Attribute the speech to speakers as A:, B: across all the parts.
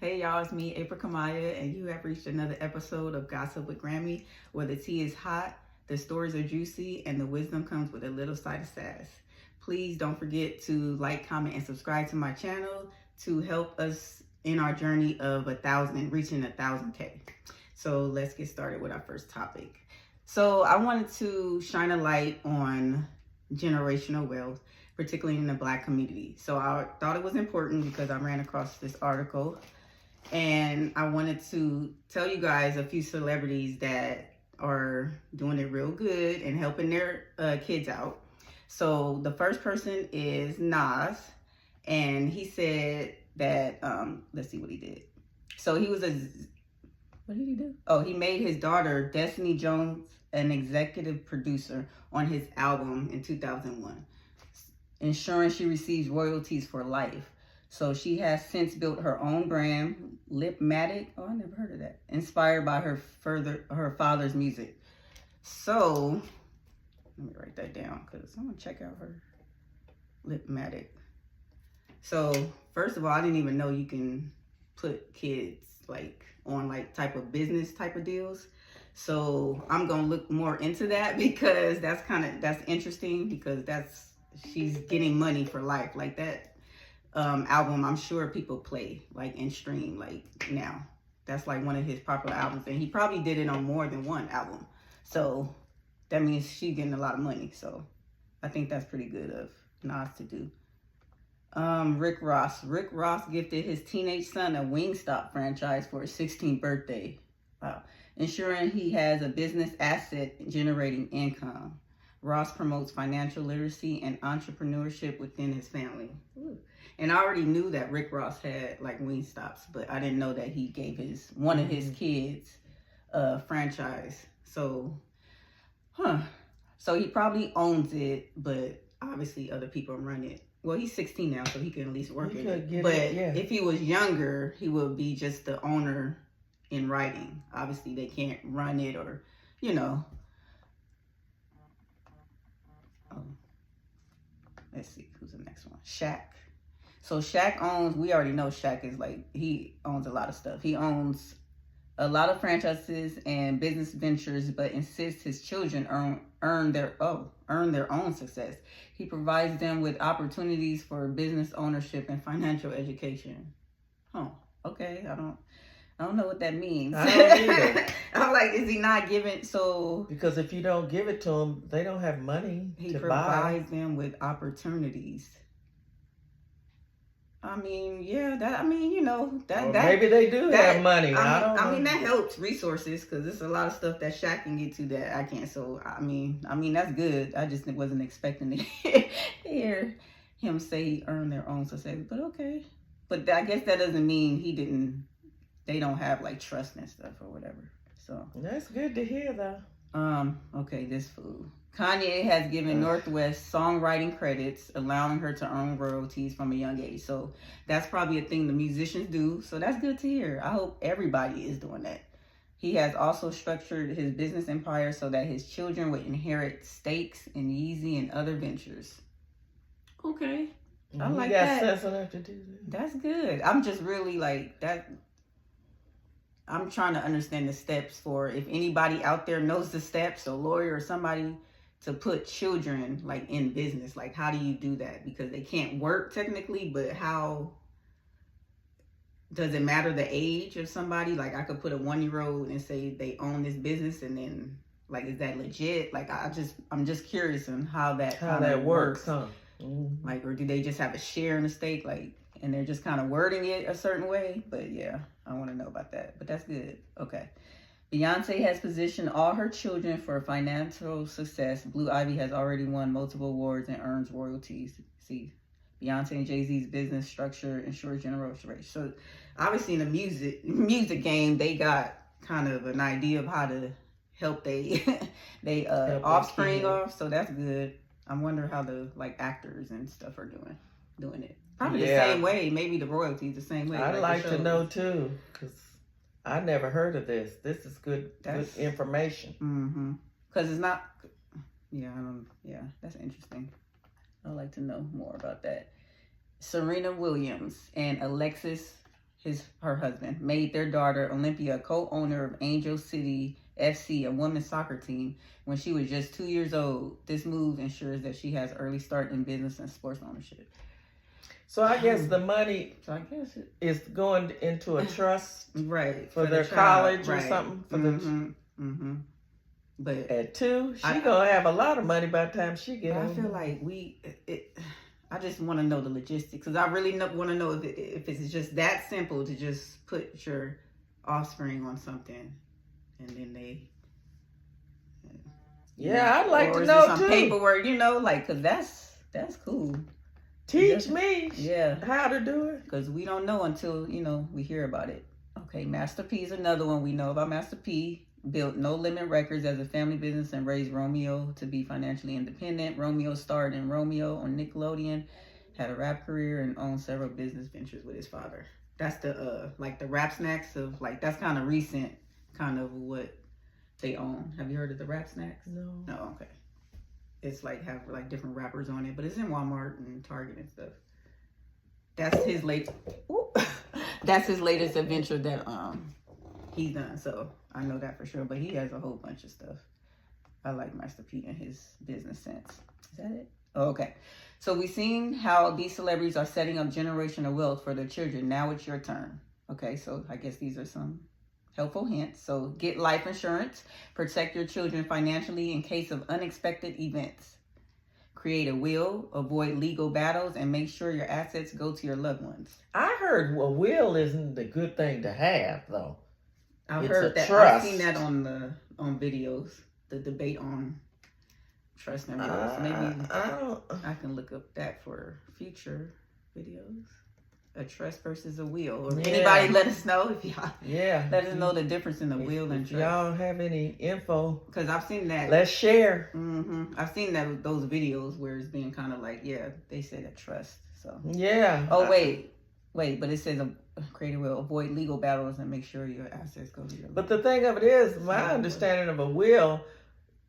A: Hey y'all, it's me, April Kamaya, and you have reached another episode of Gossip with Grammy, where the tea is hot, the stories are juicy, and the wisdom comes with a little side of sass. Please don't forget to like, comment, and subscribe to my channel to help us in our journey of reaching 1,000K. So let's get started with our first topic. So I wanted to shine a light on generational wealth, particularly in the Black community. So I thought it was important because I ran across this article. And I wanted to tell you guys a few celebrities that are doing it real good and helping their kids out. So the first person is Nas, and he said that, let's see what he did. So what did he do? Oh, he made his daughter, Destiny Jones, an executive producer on his album in 2001, ensuring she receives royalties for life. So she has since built her own brand, Lipmatic. Oh, I never heard of that. Inspired by her father's music. So let me write that down because I'm gonna check out her Lipmatic. So first of all, I didn't even know you can put kids on type of business type of deals. So I'm gonna look more into that because that's interesting because she's getting money for life like that. Album, I'm sure people play and stream now. That's one of his popular albums, and he probably did it on more than one album. So that means she's getting a lot of money. So I think that's pretty good of Nas to do. Rick Ross. Rick Ross gifted his teenage son a Wingstop franchise for his 16th birthday. Wow. Ensuring he has a business asset generating income. Ross promotes financial literacy and entrepreneurship within his family. Ooh. And I already knew that Rick Ross had Wingstops, but I didn't know that he gave one of his kids a franchise. So, So he probably owns it, but obviously other people run it. Well, he's 16 now, so he can at least work in it. But if he was younger, he would be just the owner in writing. Obviously, they can't run it or, Let's see, who's the next one? Shaq. So Shaq we already know Shaq is he owns a lot of stuff. He owns a lot of franchises and business ventures, but insists his children earn their own success. He provides them with opportunities for business ownership and financial education. Okay, I don't know what that means.
B: I don't either.
A: I'm is he not giving? So
B: because if you don't give it to them, they don't have money to buy. He
A: provides them with opportunities. I mean, yeah, that
B: maybe they do have money.
A: I mean, that helps resources because there's a lot of stuff that Shaq can get to that I can't. So I mean, that's good. I just wasn't expecting to hear him say he earned their own success. But okay, but I guess that doesn't mean they don't have trust and stuff or whatever. So
B: that's good to hear though.
A: Okay, this fool. Kanye has given Northwest songwriting credits, allowing her to earn royalties from a young age. So that's probably a thing the musicians do. So that's good to hear. I hope everybody is doing that. He has also structured his business empire so that his children would inherit stakes in Yeezy and other ventures. Okay. I like that.
B: You got sense enough to do that.
A: That's good. I'm just really that. I'm trying to understand the steps for if anybody out there knows the steps, a lawyer or somebody, to put children in business. How do you do that? Because they can't work technically, but how does it matter the age of somebody? I could put a 1-year-old and say they own this business, and then is that legit? I'm just curious on how that works.
B: Huh? Mm-hmm.
A: Or do they just have a share in the stake? And they're just kind of wording it a certain way? But yeah, I want to know about that. But that's good. Okay. Beyonce has positioned all her children for financial success. Blue Ivy has already won multiple awards and earns royalties. See, Beyonce and Jay-Z's business structure ensures generational. So, obviously, in the music game, they got kind of an idea of how to help they offspring off. So that's good. I wonder how the actors and stuff are doing it. Probably the same way. Maybe the royalties the same way.
B: I'd like to know too, because I never heard of this. This is good information.
A: Mm-hmm. Because it's not. Yeah, that's interesting. I'd like to know more about that. Serena Williams and Alexis, her husband, made their daughter Olympia co-owner of Angel City FC, a women's soccer team, when she was just 2 years old. This move ensures that she has early start in business and sports ownership.
B: So I guess the money is going into a trust,
A: right,
B: for their college or something. For But at 2, she gonna have a lot of money by the time she gets.
A: I feel like I just want to know the logistics, because I really want to know if it's just that simple to just put your offspring on something, and then they.
B: Yeah, I'd like to
A: know
B: too.
A: Some paperwork, because that's cool.
B: Teach me how to do it.
A: Because we don't know until, we hear about it. Okay, Master P is another one we know about. Master P built No Limit Records as a family business and raised Romeo to be financially independent. Romeo starred in Romeo on Nickelodeon, had a rap career, and owned several business ventures with his father. That's the Rap Snacks of, that's kind of recent, kind of what they own. Have you heard of the Rap Snacks?
B: No.
A: No, okay. It's have different rappers on it, but it's in Walmart and Target and stuff. That's his latest adventure that he's done. So I know that for sure. But he has a whole bunch of stuff. I like Master P and his business sense. Is that it? Oh, okay. So we've seen how these celebrities are setting up generational wealth for their children. Now it's your turn. Okay, so I guess these are some helpful hints. So get life insurance. Protect your children financially in case of unexpected events. Create a will. Avoid legal battles, and make sure your assets go to your loved ones.
B: I heard a will isn't a good thing to have, though.
A: I've heard that. Trust. I've seen that on videos. The debate on trust and wills. Maybe I can look up that for future videos. A trust versus a will. Or anybody let us know if y'all let us know the difference in the will and trust.
B: If y'all have any info,
A: because I've seen that.
B: Let's share.
A: I've seen those videos where it's being kind of they said a trust. So Oh wait, but it says create a will, avoid legal battles, and make sure your assets go to your.
B: But the thing of it is, my understanding of a will,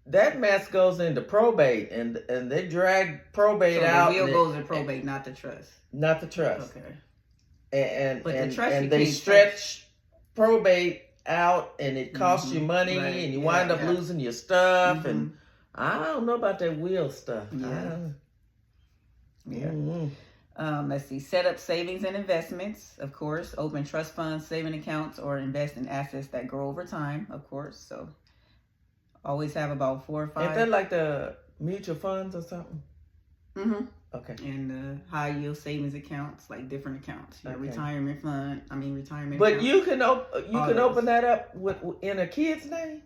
B: that mess goes into probate, and they drag probate out.
A: The will goes in probate, not the trust.
B: Not the trust.
A: Okay.
B: And they stretch probate out, and it costs you money, and you wind up losing your stuff, and I don't know about that will stuff.
A: Let's see. Set up savings and investments, of course. Open trust funds, saving accounts, or invest in assets that grow over time, of course. So always have about 4 or 5.
B: Is that like the mutual funds or something? Okay.
A: And high yield savings accounts, different accounts. Your retirement fund. Retirement.
B: But
A: account.
B: you can open that up in a kid's name.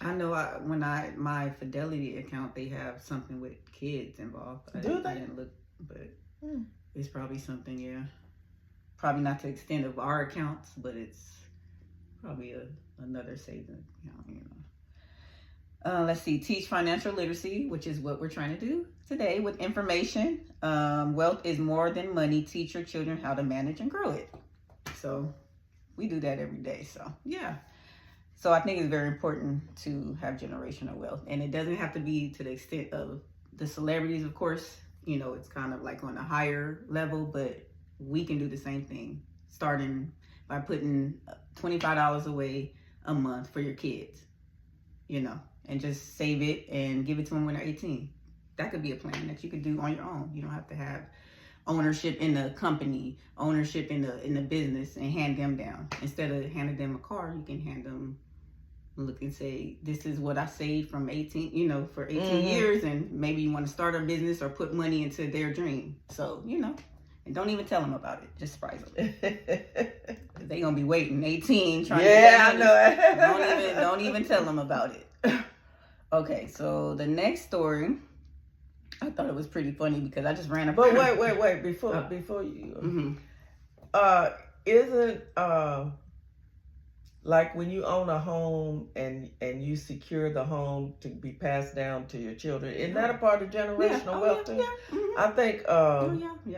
A: I know my Fidelity account, they have something with kids involved. I didn't look, but it's probably something. Probably not to the extent of our accounts, but it's probably another savings account. Let's see. Teach financial literacy, which is what we're trying to do today with information. Wealth is more than money. Teach your children how to manage and grow it. So we do that every day. So So I think it's very important to have generational wealth, and it doesn't have to be to the extent of the celebrities. Of course, it's kind of on a higher level, but we can do the same thing, starting by putting $25 away a month for your kids, and just save it and give it to them when they're 18. That could be a plan that you could do on your own. You don't have to have ownership in the company, ownership in the business, and hand them down. Instead of handing them a car, you can hand them, look and say, this is what I saved from 18, for 18 years, and maybe you want to start a business or put money into their dream. So, And don't even tell them about it. Just surprise them. They gonna be waiting 18 trying to
B: get that money.
A: I know. Don't even tell them about it. Okay, so the next story, I thought it was pretty funny because I just ran up.
B: But wait, before you, isn't like when you own a home and you secure the home to be passed down to your children, isn't that a part of generational wealth?
A: Yeah. Mm-hmm.
B: I think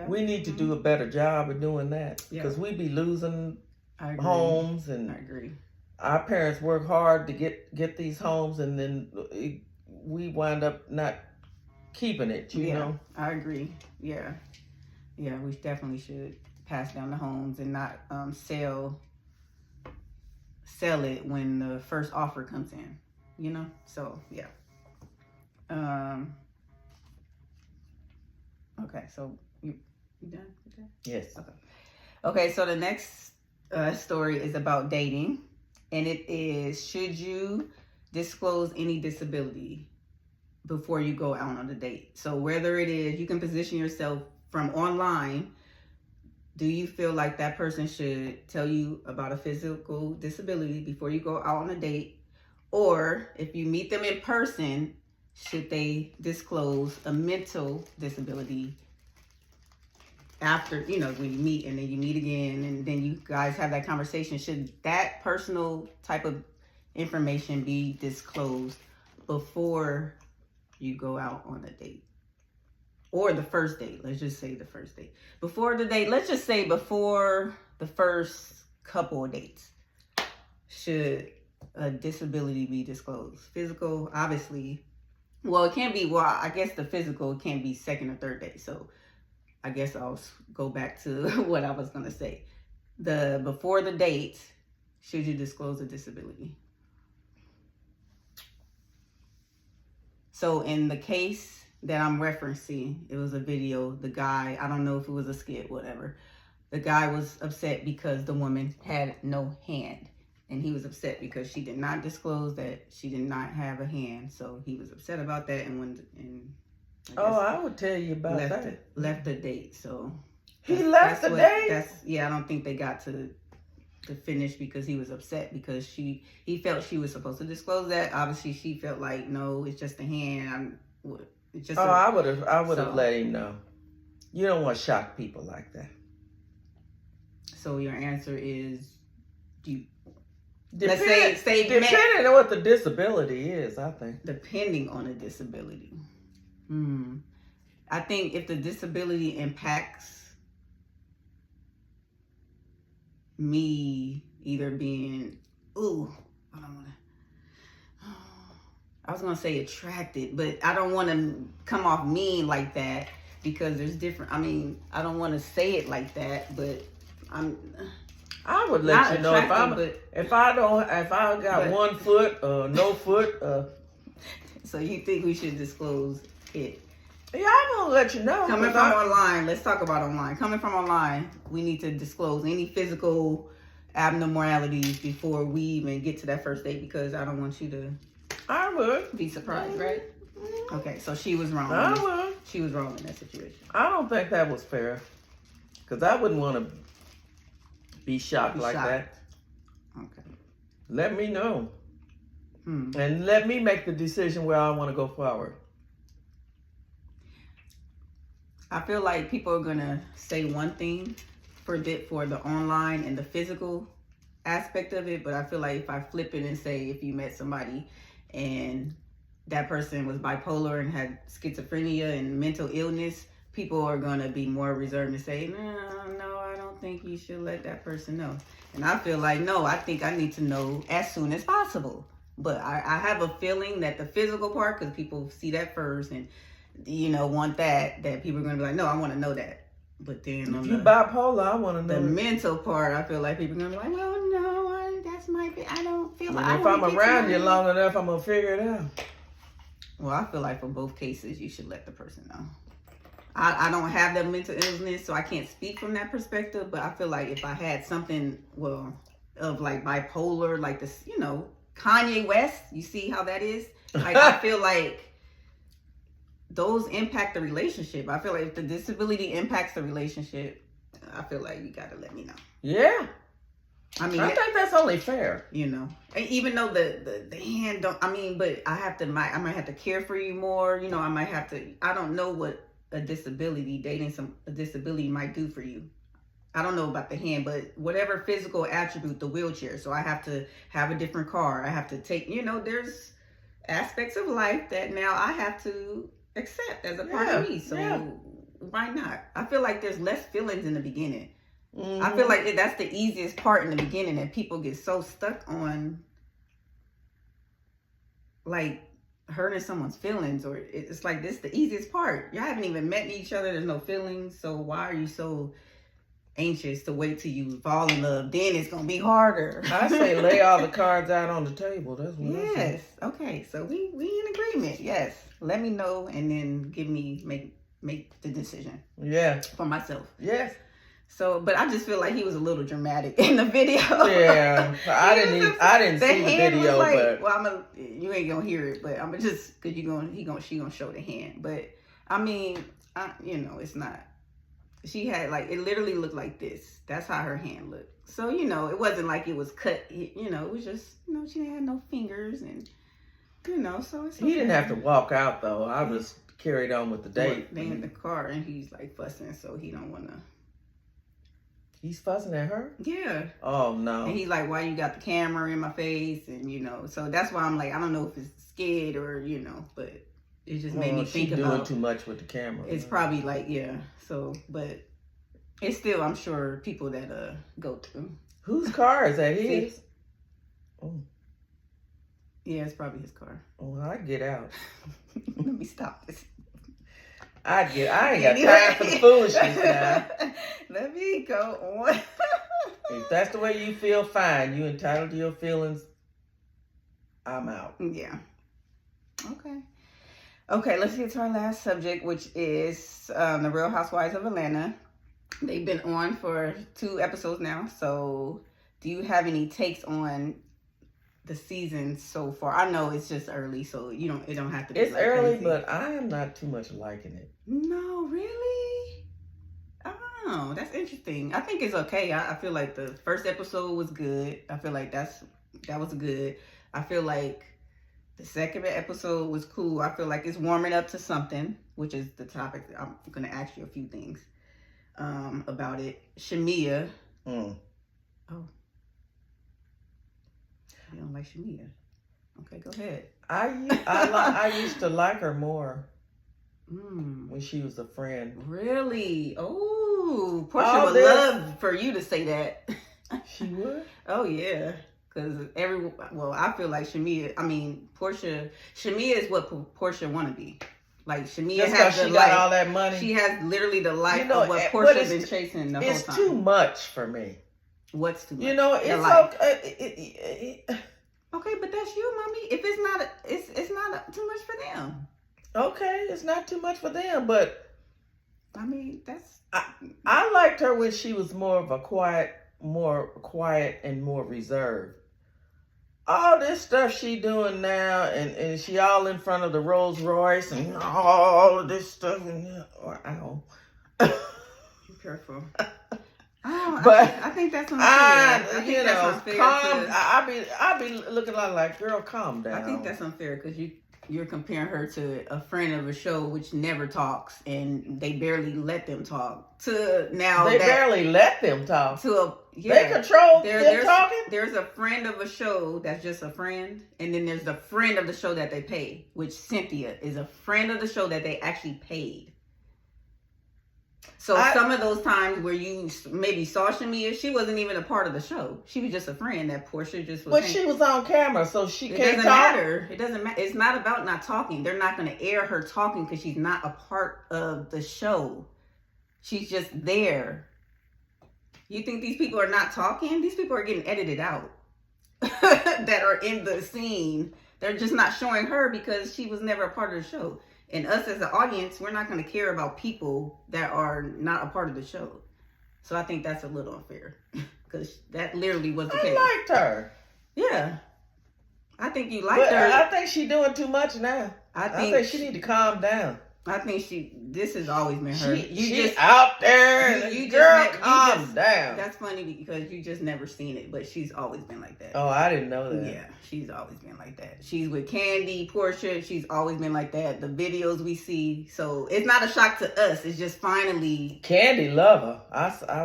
B: we need to do a better job of doing that because we be losing homes, and
A: I agree.
B: Our parents work hard to get these homes, and then we wind up not keeping it. You know,
A: I agree. Yeah, we definitely should pass down the homes and not sell it when the first offer comes in. You know, so yeah. Okay, so you done with that?
B: Yes.
A: Okay. So the next story is about dating. And it is, should you disclose any disability before you go out on a date? So whether it is, you can position yourself from online. Do you feel like that person should tell you about a physical disability before you go out on a date? Or if you meet them in person, should they disclose a mental disability after, when you meet and then you meet again and then you guys have that conversation? Should that personal type of information be disclosed before you go out on a date? Or the first date? Let's just say the first date. Before the date, let's just say before the first couple of dates, should a disability be disclosed? Physical, obviously. Well, it can't be, I guess the physical can't be second or third date. So I guess I'll go back to what I was going to say. Before the date, should you disclose a disability? So in the case that I'm referencing, it was a video. The guy, I don't know if it was a skit, whatever. The guy was upset because the woman had no hand. And he was upset because she did not disclose that she did not have a hand. So he was upset about that
B: I would tell you about that.
A: Left the date. So
B: he left the date?
A: I don't think they got to finish because he was upset because he felt she was supposed to disclose that. Obviously, she felt like, no, it's just a hand.
B: I would have let him know. You don't want to shock people like that.
A: So your answer is,
B: depending on what the disability is, I think.
A: Depending on the disability. I think if the disability impacts me either being, I was going to say attracted, but I don't want to come off mean like that because there's different, I don't want to say it like that, but
B: I would let you know if I got 1 foot or no foot.
A: So you think we should disclose it?
B: Yeah, I'm gonna let you know.
A: Coming from online, let's talk about online. Coming from online, we need to disclose any physical abnormalities before we even get to that first date because I don't want you to.
B: I would
A: be surprised, right? Okay, so she was wrong.
B: I would.
A: She was wrong in that situation.
B: I don't think that was fair because I wouldn't want to be shocked like that.
A: Okay.
B: Let me know. And let me make the decision where I want to go forward.
A: I feel like people are going to say one thing for the online and the physical aspect of it, but I feel like if I flip it and say if you met somebody and that person was bipolar and had schizophrenia and mental illness, people are going to be more reserved and say, no, I don't think you should let that person know. And I feel like, no, I think I need to know as soon as possible. But I have a feeling that the physical part, because people see that first and, want that people are going to be like, no, I want to know that. But then
B: if you bipolar, I want to know.
A: The mental part, I feel like people are going to be like, well, no, that's my, I don't feel like.
B: If I'm around you long enough, I'm going to figure it out.
A: Well, I feel like for both cases, you should let the person know. I don't have that mental illness, so I can't speak from that perspective. But I feel like if I had something, of like bipolar, like this, Kanye West, you see how that is? Like, I feel like those impact the relationship. I feel like if the disability impacts the relationship, I feel like you got to let me know.
B: Yeah.
A: I mean,
B: I think that's only fair.
A: You know, and even though the hand don't, I mean, but I might have to care for you more. You know, I might have to, I don't know what a disability, a disability might do for you. I don't know about the hand, but whatever physical attribute, the wheelchair. So I have to have a different car. I have to take, you know, there's aspects of life that now I have to accept as a part of me. So why not? I feel like there's less feelings in the beginning. Mm-hmm. I feel like that's the easiest part in the beginning, and people get so stuck on like hurting someone's feelings, or it's like this the easiest part. Y'all haven't even met each other. There's no feelings. So why are you so anxious to wait till you fall in love? Then it's gonna be harder.
B: I say lay all the cards out on the table. That's what I say.
A: Okay. So we in agreement. Yes. Let me know, and then make the decision.
B: Yeah.
A: For myself.
B: Yes.
A: So, but I just feel like he was a little dramatic in the video.
B: Yeah, I didn't see the video,
A: like,
B: but
A: well, you ain't gonna hear it, but I'm just because she gonna show the hand. But I mean, it's not. She had like it literally looked like this. That's how her hand looked. So it wasn't like it was cut. It was just she didn't have no fingers, and so it's okay.
B: He didn't have to walk out though. I was carried on with the date.
A: They in the car, and he's like fussing, so he don't want to.
B: He's fussing at her?
A: Yeah.
B: Oh, no.
A: And he's like, why you got the camera in my face? And, so that's why I'm like, I don't know if it's scared or, but it just made me think about.
B: Doing too much with the camera.
A: It's probably like, yeah. So, but it's still, I'm sure, people that go through.
B: Whose car is that? His?
A: Oh. Yeah, it's probably his car.
B: Oh, I get out.
A: Let me stop this.
B: I ain't got time for the foolishness now.
A: Let me go on.
B: If that's the way you feel, fine. You entitled to your feelings. I'm out.
A: Yeah. Okay, let's get to our last subject, which is the Real Housewives of Atlanta. They've been on for 2 episodes now. So do you have any takes on the season so far? I know it's just early, so it don't have to be.
B: It's
A: like
B: early,
A: crazy.
B: but I am not too much liking it.
A: No, really? Oh, that's interesting. I think it's okay. I feel like the first episode was good. I feel like that was good. I feel like the second episode was cool. I feel like it's warming up to something, which is the topic. I'm gonna ask you a few things about it. Shamia. Oh. You don't like Shamia? Okay, go ahead.
B: I used to like her more when she was a friend.
A: Really? Oh, Portia would love for you to say that.
B: She would?
A: Oh yeah, because I feel like Shamia is what Portia want to be. Like Shamia has
B: she got all that money.
A: She has literally the life of what Portia's been chasing the whole time.
B: It's too much for me.
A: What's too much?
B: It's okay.
A: Okay, but that's you, mommy. If it's not, it's not too much for them.
B: Okay, it's not too much for them, but
A: I mean that's.
B: I liked her when she was more quiet and more reserved. All this stuff she doing now, and she all in front of the Rolls Royce and all of this stuff, and ow.
A: Be careful.
B: But
A: I think that's unfair. I think that's unfair.
B: I be looking like, girl, calm down.
A: I think that's unfair because you're comparing her to a friend of a show which never talks, and they barely let them talk. To now
B: they barely let them talk.
A: They
B: control them talking.
A: There's a friend of a show that's just a friend, and then there's the friend of the show that they pay, which Cynthia is a friend of the show that they actually paid. So some of those times where you maybe saw Shamia, she wasn't even a part of the show. She was just a friend that Portia just was.
B: But she was on camera, so she can't talk. It
A: doesn't matter. It doesn't matter. It's not about not talking. They're not going to air her talking because she's not a part of the show. She's just there. You think these people are not talking? These people are getting edited out that are in the scene. They're just not showing her because she was never a part of the show. And us as an audience, we're not going to care about people that are not a part of the show. So I think that's a little unfair because that literally was the case.
B: I liked her.
A: Yeah. I think you liked her.
B: I think she's doing too much now. I think she need to calm down.
A: I think this has always been her.
B: She's out there. Calm down.
A: That's funny because you just never seen it, but she's always been like that.
B: Oh, I didn't know that.
A: Yeah, she's always been like that. She's with Candy, Portia. She's always been like that. The videos we see, so it's not a shock to us. It's just finally
B: Candy love her.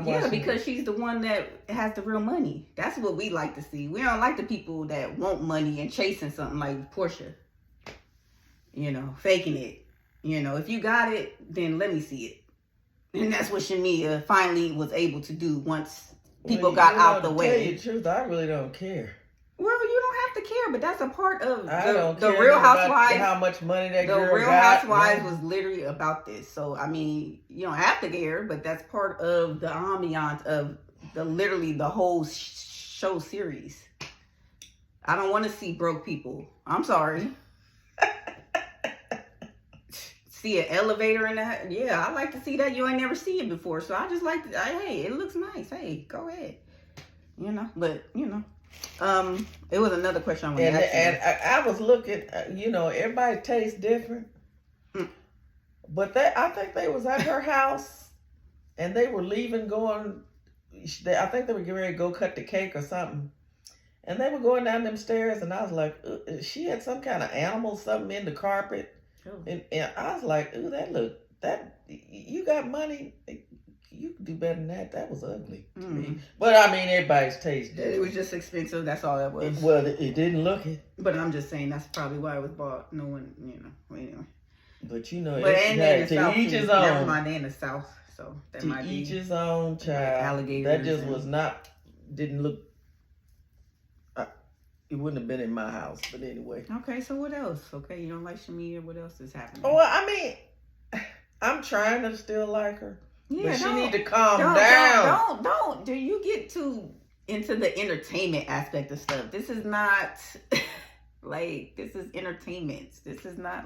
A: Yeah, because she's the one that has the real money. That's what we like to see. We don't like the people that want money and chasing something like Portia. Faking it. If you got it, then let me see it. And that's what Shamia finally was able to do once people got out the way.
B: To tell you the truth, I really don't care.
A: Well, you don't have to care, but that's a part of
B: the
A: Real Housewives.
B: How much money that girl got.
A: The Real Housewives was literally about this. So, I mean, you don't have to care, but that's part of the ambiance of the whole show series. I don't want to see broke people. I'm sorry. See an elevator in that? Yeah, I like to see that. You ain't never seen it before, so I just like hey, it looks nice. Hey, go ahead. But it was another question I wanted to ask you.
B: And I was looking. Everybody tastes different, but I think they was at her house, and they were leaving, going. I think they were getting ready to go cut the cake or something, and they were going down them stairs, and I was like, she had some kind of animal, something in the carpet. Oh. And I was like, ooh, you got money. You could do better than that. That was ugly to me. But I mean, everybody's taste.
A: It was just expensive. That's all that was.
B: It didn't look it.
A: But I'm just saying that's probably why it was bought. No one, Anyway.
B: But
A: and in the South,
B: each his own.
A: Never mind, they in the South, so that might be
B: each his own, child.
A: Alligators.
B: That just was not. Didn't look. It wouldn't have been in my house, but anyway.
A: Okay, so what else? Okay, you don't like Shamia. What else is happening?
B: Well, I mean, I'm trying to still like her. Yeah, but she need to calm
A: down. Don't. Do you get too into the entertainment aspect of stuff? This is not this is entertainment. This is not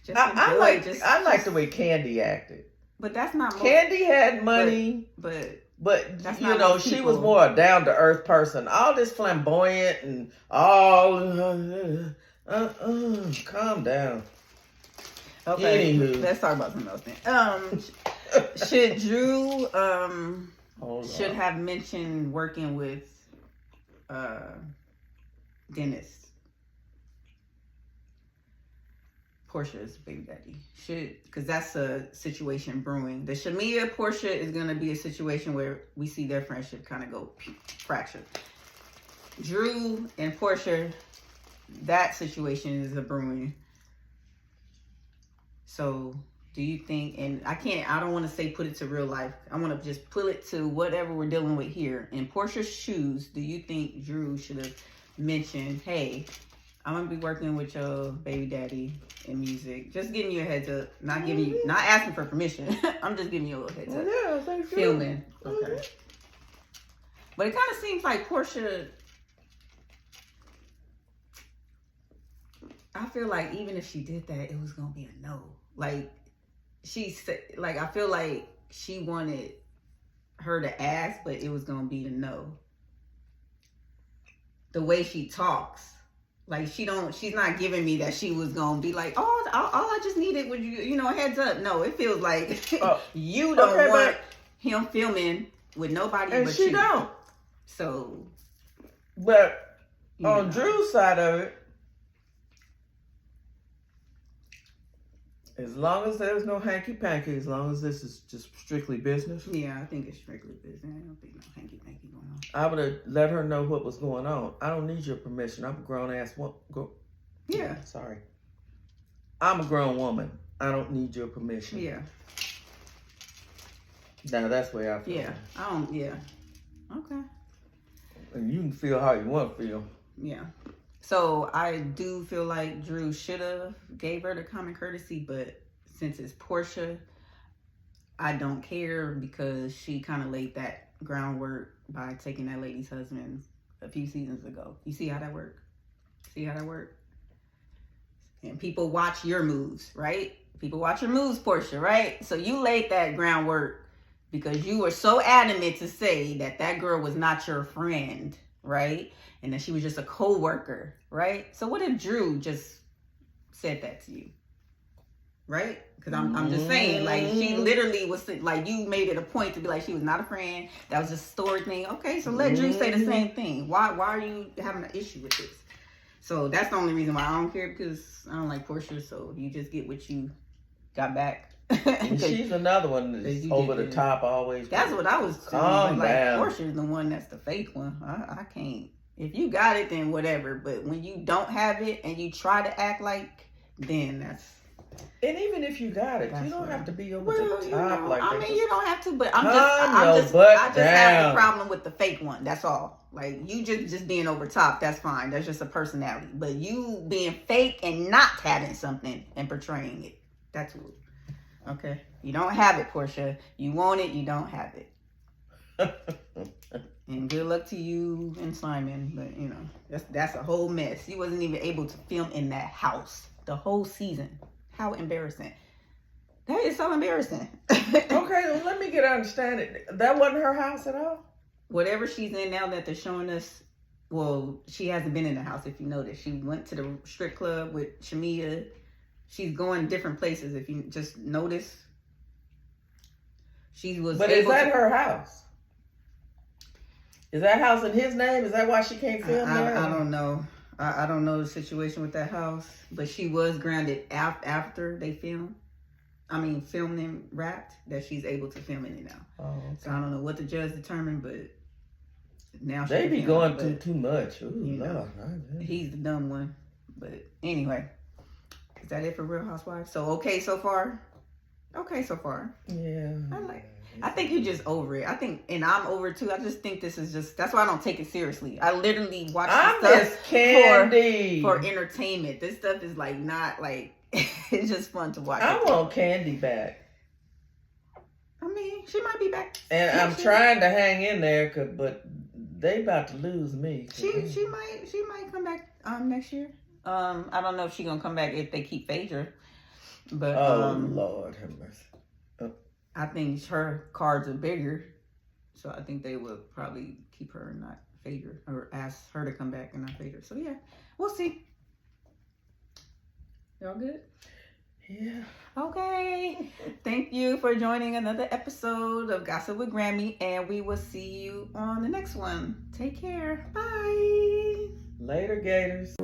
A: just
B: I like the way Candy acted.
A: But that's not
B: Candy had money,
A: but
B: that's she was more a down to earth person. All this flamboyant and all calm down.
A: Okay, let's talk about something else then. Should Drew should have mentioned working with Dennis, Portia's baby daddy? Because that's a situation brewing. The Shamia Portia is going to be a situation where we see their friendship kind of go fractured. Drew and Portia, that situation is a brewing. So do you think, and I don't want to say put it to real life. I want to just pull it to whatever we're dealing with here. In Portia's shoes, do you think Drew should have mentioned, hey, I'm going to be working with your baby daddy in music. Just giving you a heads up. Not asking for permission. I'm just giving you a little heads up.
B: Yeah, thank you.
A: Filming. Okay. But it kind of seems like Portia, I feel like even if she did that, it was going to be a no. I feel like she wanted her to ask, but it was going to be a no. The way she talks. She's not giving me that she was going to be like, oh, all I just needed was, a heads up. No, it feels like you don't want him filming with nobody
B: and
A: but
B: she
A: you.
B: Don't.
A: So.
B: But on Drew's side of it, as long as there's no hanky-panky, as long as this is just strictly business.
A: Yeah, I think it's strictly business. I don't think no hanky-panky going on.
B: I would have let her know what was going on. I don't need your permission. I'm a grown-ass woman.
A: Yeah.
B: Sorry. I'm a grown woman. I don't need your permission.
A: Yeah.
B: Now, that's the way I feel.
A: Yeah. Yeah. Okay.
B: And you can feel how you want to feel.
A: Yeah. So I do feel like Drew should have gave her the common courtesy, but since it's Portia, I don't care because she kind of laid that groundwork by taking that lady's husband a few seasons ago. You see how that worked? And people watch your moves, right? People watch your moves, Portia, right? So you laid that groundwork because you were so adamant to say that girl was not your friend, right? And that she was just a co-worker, right? So what if Drew just said that to you? right? Because I'm just saying, like, she literally was like, you made it a point to be like, she was not a friend. That was just a story thing. Okay, so let Drew say the same thing. Why are you having an issue with this? So that's the only reason why I don't care, because I don't like Portia. So you just get what you got back.
B: And she's another one that's over the top always.
A: That's what I was saying. Like, Portia's the one that's the fake one. I can't. If you got it, then whatever. But when you don't have it and you try to act like, then that's.
B: And even if you got it, you don't have to be over the top like that.
A: I mean, you don't have to, but I just have a problem with the fake one. That's all. Like, you just being over top, that's fine. That's just a personality. But you being fake and not having something and portraying it, that's what. Okay, you don't have it, Portia. You want it, you don't have it. And good luck to you and Simon. But you know, that's a whole mess. He wasn't even able to film in that house the whole season. How embarrassing! That is so embarrassing.
B: Okay, well, let me get understanding. That wasn't her house at all.
A: Whatever she's in now that they're showing us. Well, she hasn't been in the house. If you notice, she went to the strip club with Shamia. She's going different places. If you just notice, she was.
B: But is that her house? Is that house in his name? Is that why she can't film there?
A: I don't know. I don't know the situation with that house. But she was grounded after they filmed. Filmed and wrapped. That she's able to film in it now.
B: Oh, okay.
A: So I don't know what the judge determined, but now
B: they be going through too much. Ooh,
A: you know, he's the dumb one. But anyway. Is that it for Real Housewives? So okay so far? Okay so far.
B: Yeah.
A: I think you're just over it. And I'm over it too. I just think this is just, that's why I don't take it seriously. I literally watch this stuff for entertainment. This stuff is like not like, it's just fun to watch.
B: I want Candy back.
A: She might be back.
B: And I'm trying to hang in there, but they about to lose me.
A: She might come back next year. I don't know if she's gonna come back if they keep Phaedra, but
B: Lord have mercy.
A: I think her cards are bigger, so I think they will probably keep her and not Phaedra, or ask her to come back and not Phaedra. So yeah, we'll see. Y'all good?
B: Yeah.
A: Okay. Thank you for joining another episode of Gossip with Grammy, and we will see you on the next one. Take care. Bye.
B: Later, Gators.